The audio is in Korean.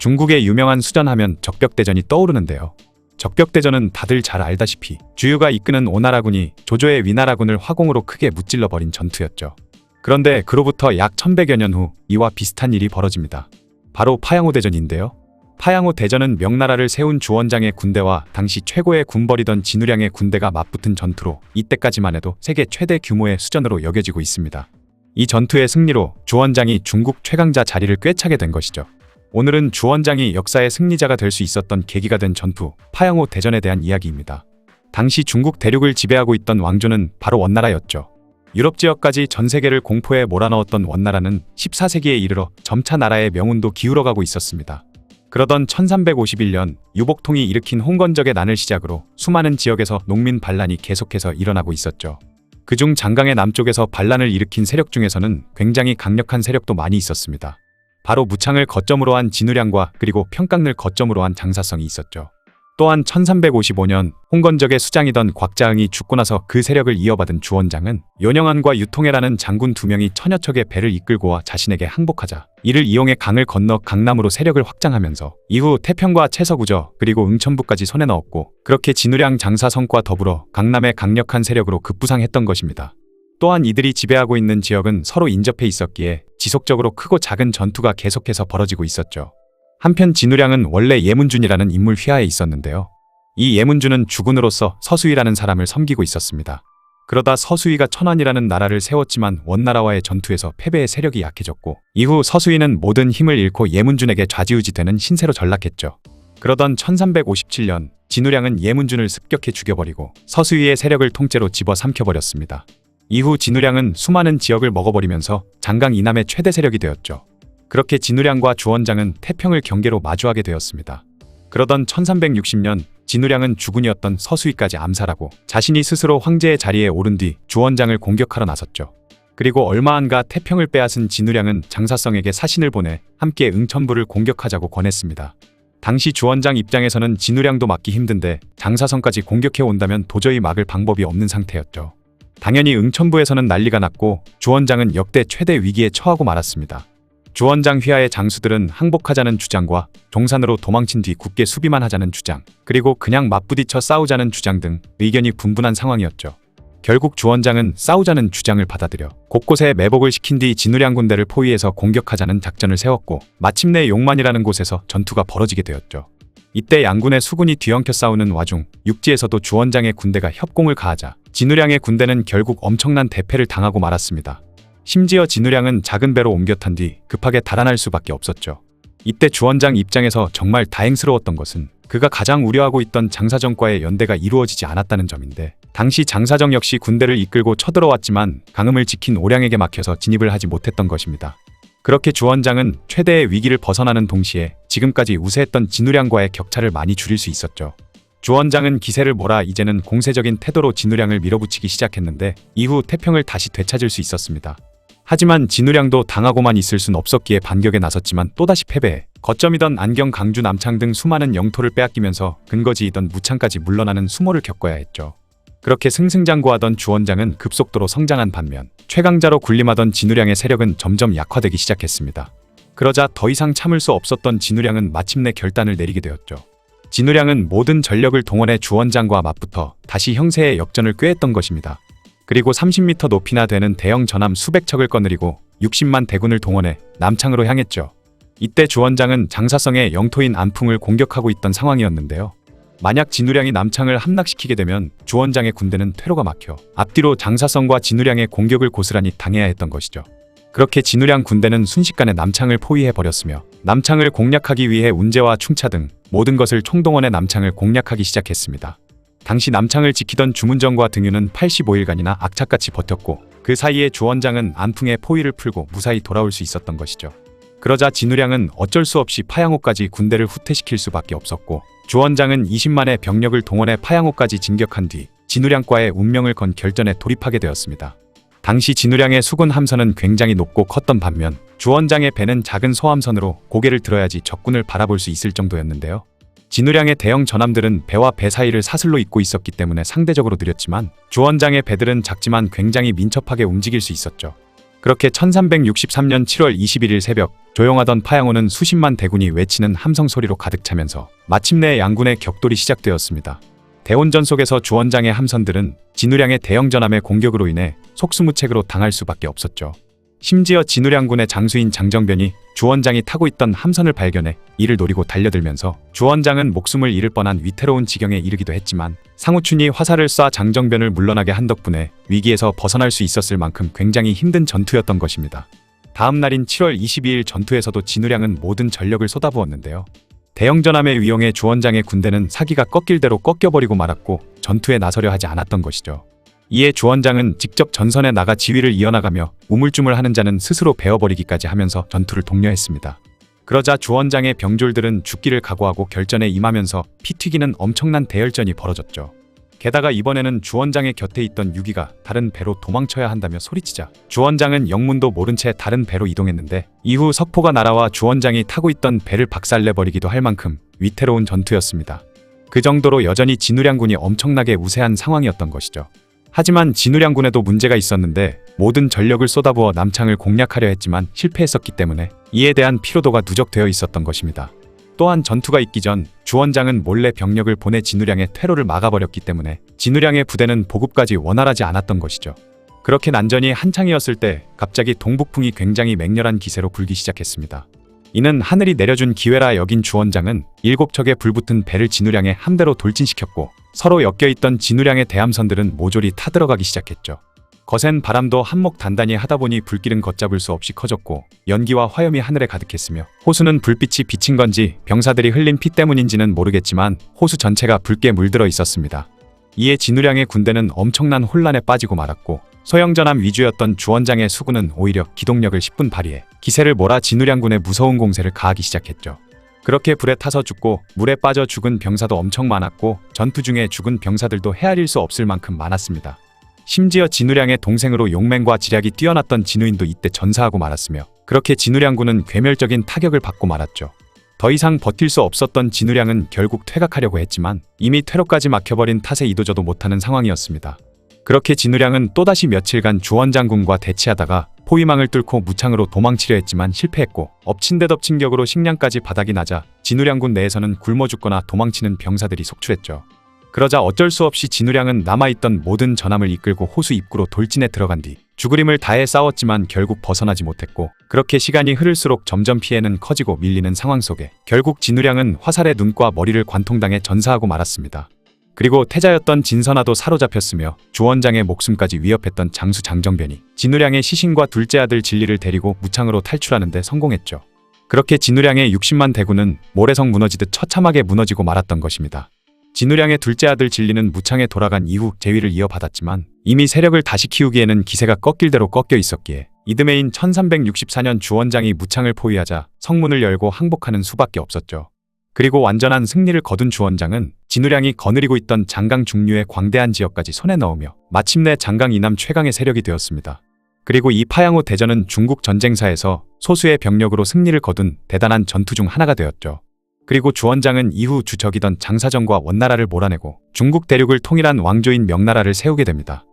중국의 유명한 수전하면 적벽대전이 떠오르는데요. 적벽대전은 다들 잘 알다시피 주유가 이끄는 오나라군이 조조의 위나라군을 화공으로 크게 무찔러버린 전투였죠. 그런데 그로부터 약 1100여 년 후 이와 비슷한 일이 벌어집니다. 바로 파양호 대전인데요. 파양호 대전은 명나라를 세운 주원장의 군대와 당시 최고의 군벌이던 진우량의 군대가 맞붙은 전투로 이때까지만 해도 세계 최대 규모의 수전으로 여겨지고 있습니다. 이 전투의 승리로 주원장이 중국 최강자 자리를 꿰차게 된 것이죠. 오늘은 주원장이 역사의 승리자가 될 수 있었던 계기가 된 전투, 파양호 대전에 대한 이야기입니다. 당시 중국 대륙을 지배하고 있던 왕조는 바로 원나라였죠. 유럽 지역까지 전 세계를 공포에 몰아넣었던 원나라는 14세기에 이르러 점차 나라의 명운도 기울어가고 있었습니다. 그러던 1351년 유복통이 일으킨 홍건적의 난을 시작으로 수많은 지역에서 농민 반란이 계속해서 일어나고 있었죠. 그중 장강의 남쪽에서 반란을 일으킨 세력 중에서는 굉장히 강력한 세력도 많이 있었습니다. 바로 무창을 거점으로 한 진우량과 그리고 평강을 거점으로 한 장사성이 있었죠. 또한 1355년 홍건적의 수장이던 곽자흥이 죽고 나서 그 세력을 이어받은 주원장은 윤영안과 유통해라는 장군 2명이 천여 척의 배를 이끌고 와 자신에게 항복하자 이를 이용해 강을 건너 강남으로 세력을 확장하면서 이후 태평과 채서구저 그리고 응천부까지 손에 넣었고 그렇게 진우량 장사성과 더불어 강남의 강력한 세력으로 급부상했던 것입니다. 또한 이들이 지배하고 있는 지역은 서로 인접해 있었기에 지속적으로 크고 작은 전투가 계속해서 벌어지고 있었죠. 한편 진우량은 원래 예문준이라는 인물 휘하에 있었는데요. 이 예문준은 주군으로서 서수위라는 사람을 섬기고 있었습니다. 그러다 서수위가 천안이라는 나라를 세웠지만 원나라와의 전투에서 패배의 세력이 약해졌고 이후 서수위는 모든 힘을 잃고 예문준에게 좌지우지되는 신세로 전락했죠. 그러던 1357년 진우량은 예문준을 습격해 죽여버리고 서수위의 세력을 통째로 집어삼켜버렸습니다. 이후 진우량은 수많은 지역을 먹어버리면서 장강 이남의 최대 세력이 되었죠. 그렇게 진우량과 주원장은 태평을 경계로 마주하게 되었습니다. 그러던 1360년 진우량은 주군이었던 서수위까지 암살하고 자신이 스스로 황제의 자리에 오른 뒤 주원장을 공격하러 나섰죠. 그리고 얼마 안가 태평을 빼앗은 진우량은 장사성에게 사신을 보내 함께 응천부를 공격하자고 권했습니다. 당시 주원장 입장에서는 진우량도 막기 힘든데 장사성까지 공격해 온다면 도저히 막을 방법이 없는 상태였죠. 당연히 응천부에서는 난리가 났고 주원장은 역대 최대 위기에 처하고 말았습니다. 주원장 휘하의 장수들은 항복하자는 주장과 종산으로 도망친 뒤 굳게 수비만 하자는 주장, 그리고 그냥 맞부딪혀 싸우자는 주장 등 의견이 분분한 상황이었죠. 결국 주원장은 싸우자는 주장을 받아들여 곳곳에 매복을 시킨 뒤 진우량 군대를 포위해서 공격하자는 작전을 세웠고 마침내 용만이라는 곳에서 전투가 벌어지게 되었죠. 이때 양군의 수군이 뒤엉켜 싸우는 와중 육지에서도 주원장의 군대가 협공을 가하자 진우량의 군대는 결국 엄청난 대패를 당하고 말았습니다. 심지어 진우량은 작은 배로 옮겨 탄 뒤 급하게 달아날 수밖에 없었죠. 이때 주원장 입장에서 정말 다행스러웠던 것은 그가 가장 우려하고 있던 장사정과의 연대가 이루어지지 않았다는 점인데 당시 장사정 역시 군대를 이끌고 쳐들어왔지만 강음을 지킨 오량에게 막혀서 진입을 하지 못했던 것입니다. 그렇게 주원장은 최대의 위기를 벗어나는 동시에 지금까지 우세했던 진우량과의 격차를 많이 줄일 수 있었죠. 주원장은 기세를 몰아 이제는 공세적인 태도로 진우량을 밀어붙이기 시작했는데 이후 태평을 다시 되찾을 수 있었습니다. 하지만 진우량도 당하고만 있을 순 없었기에 반격에 나섰지만 또다시 패배해 거점이던 안경, 강주, 남창 등 수많은 영토를 빼앗기면서 근거지이던 무창까지 물러나는 수모를 겪어야 했죠. 그렇게 승승장구하던 주원장은 급속도로 성장한 반면 최강자로 군림하던 진우량의 세력은 점점 약화되기 시작했습니다. 그러자 더 이상 참을 수 없었던 진우량은 마침내 결단을 내리게 되었죠. 진우량은 모든 전력을 동원해 주원장과 맞붙어 다시 형세의 역전을 꾀했던 것입니다. 그리고 30m 높이나 되는 대형 전함 수백 척을 거느리고 60만 대군을 동원해 남창으로 향했죠. 이때 주원장은 장사성의 영토인 안풍을 공격하고 있던 상황이었는데요. 만약 진우량이 남창을 함락시키게 되면 주원장의 군대는 퇴로가 막혀 앞뒤로 장사성과 진우량의 공격을 고스란히 당해야 했던 것이죠. 그렇게 진우량 군대는 순식간에 남창을 포위해버렸으며 남창을 공략하기 위해 운제와 충차 등 모든 것을 총동원해 남창을 공략하기 시작했습니다. 당시 남창을 지키던 주문정과 등유는 85일간이나 악착같이 버텼고 그 사이에 주원장은 안풍의 포위를 풀고 무사히 돌아올 수 있었던 것이죠. 그러자 진우량은 어쩔 수 없이 파양호까지 군대를 후퇴시킬 수밖에 없었고 주원장은 20만의 병력을 동원해 파양호까지 진격한 뒤 진우량과의 운명을 건 결전에 돌입하게 되었습니다. 당시 진우량의 수군 함선은 굉장히 높고 컸던 반면 주원장의 배는 작은 소함선으로 고개를 들어야지 적군을 바라볼 수 있을 정도였는데요. 진우량의 대형 전함들은 배와 배 사이를 사슬로 잇고 있었기 때문에 상대적으로 느렸지만 주원장의 배들은 작지만 굉장히 민첩하게 움직일 수 있었죠. 그렇게 1363년 7월 21일 새벽 조용하던 파양호는 수십만 대군이 외치는 함성 소리로 가득 차면서 마침내 양군의 격돌이 시작되었습니다. 대혼전 속에서 주원장의 함선들은 진우량의 대형 전함의 공격으로 인해 속수무책으로 당할 수밖에 없었죠. 심지어 진우량군의 장수인 장정변이 주원장이 타고 있던 함선을 발견해 이를 노리고 달려들면서 주원장은 목숨을 잃을 뻔한 위태로운 지경에 이르기도 했지만 상우춘이 화살을 쏴 장정변을 물러나게 한 덕분에 위기에서 벗어날 수 있었을 만큼 굉장히 힘든 전투였던 것입니다. 다음 날인 7월 22일 전투에서도 진우량은 모든 전력을 쏟아부었는데요. 대형 전함의 위용에 주원장의 군대는 사기가 꺾일 대로 꺾여버리고 말았고 전투에 나서려 하지 않았던 것이죠. 이에 주원장은 직접 전선에 나가 지휘를 이어나가며 우물쭈물하는 자는 스스로 베어버리기까지 하면서 전투를 독려했습니다. 그러자 주원장의 병졸들은 죽기를 각오하고 결전에 임하면서 피 튀기는 엄청난 대열전이 벌어졌죠. 게다가 이번에는 주원장의 곁에 있던 유기가 다른 배로 도망쳐야 한다며 소리치자 주원장은 영문도 모른 채 다른 배로 이동했는데 이후 석포가 날아와 주원장이 타고 있던 배를 박살내버리기도 할 만큼 위태로운 전투였습니다. 그 정도로 여전히 진우량군이 엄청나게 우세한 상황이었던 것이죠. 하지만 진우량군에도 문제가 있었는데 모든 전력을 쏟아부어 남창을 공략하려 했지만 실패했었기 때문에 이에 대한 피로도가 누적되어 있었던 것입니다. 또한 전투가 있기 전 주원장은 몰래 병력을 보내 진우량의 퇴로를 막아버렸기 때문에 진우량의 부대는 보급까지 원활하지 않았던 것이죠. 그렇게 난전이 한창이었을 때 갑자기 동북풍이 굉장히 맹렬한 기세로 불기 시작했습니다. 이는 하늘이 내려준 기회라 여긴 주원장은 7척의 불붙은 배를 진우량의 함대로 돌진시켰고 서로 엮여있던 진우량의 대함선들은 모조리 타들어가기 시작했죠. 거센 바람도 한몫 단단히 하다보니 불길은 걷잡을 수 없이 커졌고 연기와 화염이 하늘에 가득했으며 호수는 불빛이 비친 건지 병사들이 흘린 피 때문인지는 모르겠지만 호수 전체가 붉게 물들어 있었습니다. 이에 진우량의 군대는 엄청난 혼란에 빠지고 말았고 소형전함 위주였던 주원장의 수군은 오히려 기동력을 10분 발휘해 기세를 몰아 진우량군의 무서운 공세를 가하기 시작했죠. 그렇게 불에 타서 죽고 물에 빠져 죽은 병사도 엄청 많았고 전투 중에 죽은 병사들도 헤아릴 수 없을 만큼 많았습니다. 심지어 진우량의 동생으로 용맹과 지략이 뛰어났던 진우인도 이때 전사하고 말았으며 그렇게 진우량군은 괴멸적인 타격을 받고 말았죠. 더 이상 버틸 수 없었던 진우량은 결국 퇴각하려고 했지만 이미 퇴로까지 막혀버린 탓에 이도저도 못하는 상황이었습니다. 그렇게 진우량은 또다시 며칠간 주원장군과 대치하다가 포위망을 뚫고 무창으로 도망치려 했지만 실패했고 엎친 데 덮친 격으로 식량까지 바닥이 나자 진우량군 내에서는 굶어 죽거나 도망치는 병사들이 속출했죠. 그러자 어쩔 수 없이 진우량은 남아있던 모든 전함을 이끌고 호수 입구로 돌진해 들어간 뒤 죽으림을 다해 싸웠지만 결국 벗어나지 못했고 그렇게 시간이 흐를수록 점점 피해는 커지고 밀리는 상황 속에 결국 진우량은 화살에 눈과 머리를 관통당해 전사하고 말았습니다. 그리고 태자였던 진선아도 사로잡혔으며 주원장의 목숨까지 위협했던 장수 장정변이 진우량의 시신과 둘째 아들 진리를 데리고 무창으로 탈출하는 데 성공했죠. 그렇게 진우량의 60만 대군은 모래성 무너지듯 처참하게 무너지고 말았던 것입니다. 진우량의 둘째 아들 진리는 무창에 돌아간 이후 재위를 이어받았지만 이미 세력을 다시 키우기에는 기세가 꺾일 대로 꺾여 있었기에 이듬해인 1364년 주원장이 무창을 포위하자 성문을 열고 항복하는 수밖에 없었죠. 그리고 완전한 승리를 거둔 주원장은 진우량이 거느리고 있던 장강 중류의 광대한 지역까지 손에 넣으며 마침내 장강 이남 최강의 세력이 되었습니다. 그리고 이 파양호 대전은 중국 전쟁사에서 소수의 병력으로 승리를 거둔 대단한 전투 중 하나가 되었죠. 그리고 주원장은 이후 주적이던 장사정과 원나라를 몰아내고 중국 대륙을 통일한 왕조인 명나라를 세우게 됩니다.